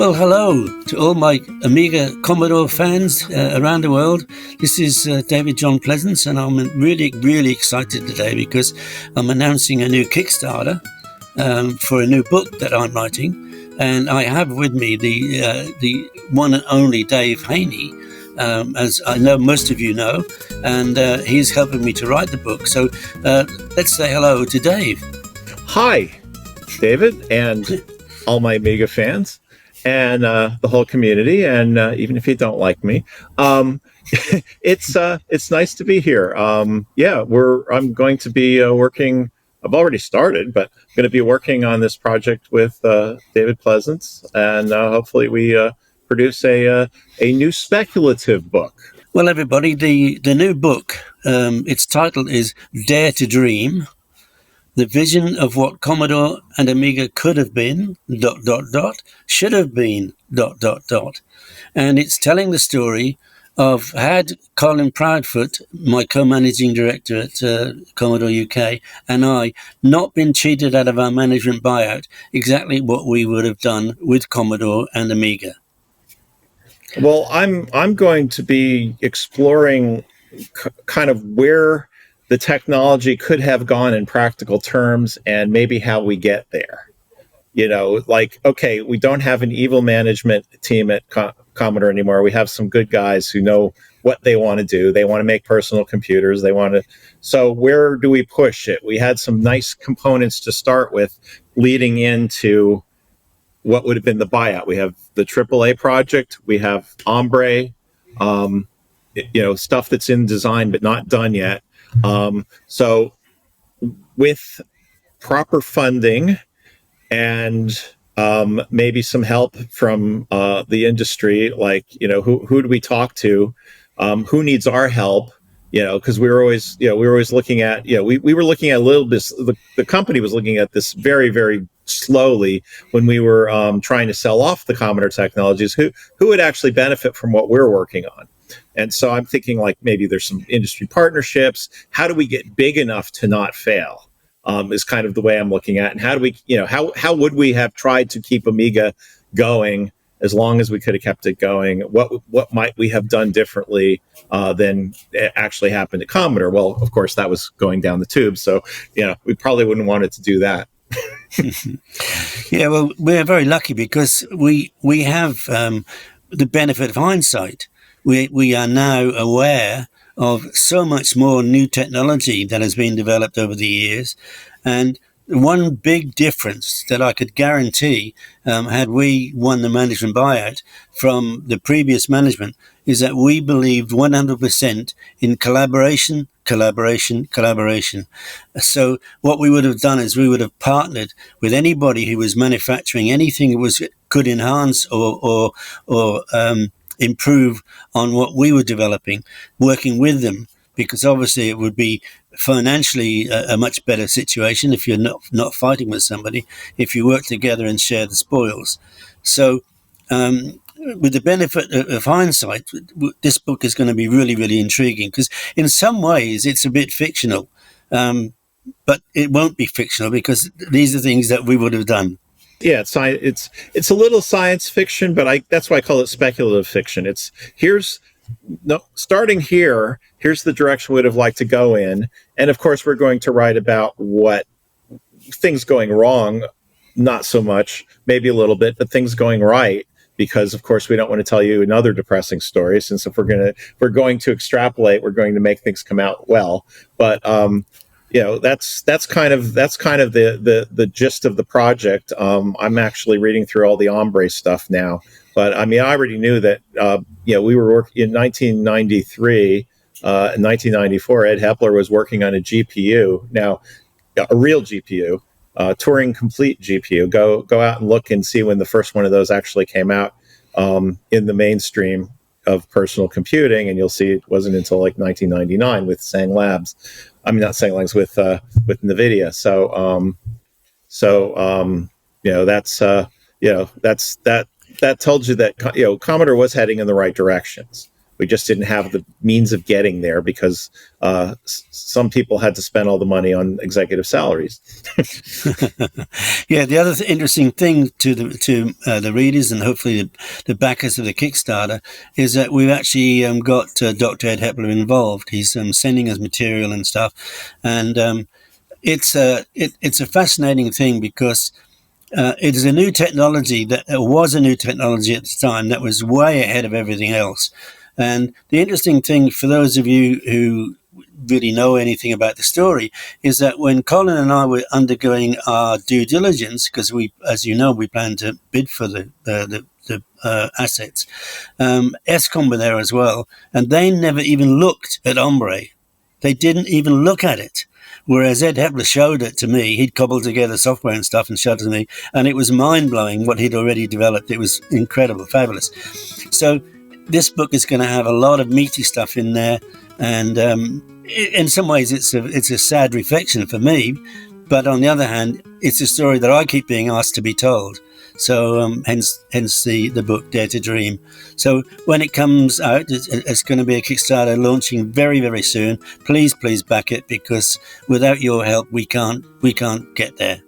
Well, hello to all my Amiga Commodore fans around the world. This is David John Pleasance, and I'm really excited today because I'm announcing a new Kickstarter for a new book that I'm writing. And I have with me the one and only Dave Haynie, as I know most of you know, and he's helping me to write the book. So let's say hello to Dave. Hi, David, and all my Amiga fans. And the whole community, and even if you don't like me, it's nice to be here. I'm going to be working. I've already started, but I'm going to be working on this project with David Pleasance, and hopefully we produce a new speculative book. Well, everybody, the new book, its title is Dare to Dream. The vision of what Commodore and Amiga could have been, ... should have been, ... And it's telling the story of had Colin Proudfoot, my co-managing director at Commodore UK, and I not been cheated out of our management buyout, exactly what we would have done with Commodore and Amiga. Well, I'm going to be exploring kind of where the technology could have gone in practical terms and maybe how we get there. You know, like, okay, we don't have an evil management team at Commodore anymore. We have some good guys who know what they want to do. They want to make personal computers. So where do we push it? We had some nice components to start with leading into what would have been the buyout. We have the AAA project. We have Ombre, stuff that's in design but not done yet. So with proper funding and maybe some help from the industry, like, who do we talk to? Who needs our help? Because we were always looking at, we were looking at a little bit, the company was looking at this very, very slowly when we were trying to sell off the Commodore technologies, who would actually benefit from what we're working on. And so I'm thinking, like, maybe there's some industry partnerships. How do we get big enough to not fail? Is kind of the way I'm looking at. And how do we, how would we have tried to keep Amiga going as long as we could have kept it going? What might we have done differently than it actually happened at Commodore? Well, of course, that was going down the tube. So, we probably wouldn't want it to do that. Yeah, well, we're very lucky because we have the benefit of hindsight. We are now aware of so much more new technology that has been developed over the years. And one big difference that I could guarantee, had we won the management buyout from the previous management, is that we believed 100% in collaboration. So what we would have done is we would have partnered with anybody who was manufacturing anything that could enhance or improve on what we were developing, working with them, because obviously it would be financially a much better situation if you're not fighting with somebody, if you work together and share the spoils. So with the benefit of hindsight, this book is going to be really, really intriguing, because in some ways it's a bit fictional, but it won't be fictional because these are things that we would have done. Yeah, it's a little science fiction, but that's why I call it speculative fiction. Starting here, here's the direction we would have liked to go in. And of course, we're going to write about what things going wrong, not so much, maybe a little bit, but things going right, because of course we don't want to tell you another depressing story, since if we're going to extrapolate, we're going to make things come out well. But that's kind of the gist of the project. I'm actually reading through all the Ombre stuff now, but I mean, I already knew that. We were working in 1993, in 1994. Ed Hepler was working on a GPU. Now, a real GPU, Turing complete GPU. Go out and look and see when the first one of those actually came out in the mainstream of personal computing, and you'll see it wasn't until like 1999 with Sang Labs. I mean, not Sang Labs, with NVIDIA. That tells you that Commodore was heading in the right directions. We just didn't have the means of getting there because some people had to spend all the money on executive salaries. Yeah, the other interesting thing to the readers and hopefully the backers of the Kickstarter is that we've actually got Dr. Ed Hepler involved. He's sending us material and stuff, and it's a fascinating thing because it is a new technology that was a new technology at the time that was way ahead of everything else. And the interesting thing for those of you who really know anything about the story is that when Colin and I were undergoing our due diligence, because we, as you know, we planned to bid for the assets, Escom were there as well, and they never even looked at Ombre. They didn't even look at it. Whereas Ed Hepler showed it to me, he'd cobbled together software and stuff and showed it to me, and it was mind-blowing what he'd already developed. It was incredible, fabulous. So this book is going to have a lot of meaty stuff in there, and in some ways it's a sad reflection for me, but on the other hand, it's a story that I keep being asked to be told. So hence the book Dare to Dream. So when it comes out, it's going to be a Kickstarter launching very, very soon. Please back it, because without your help we can't get there.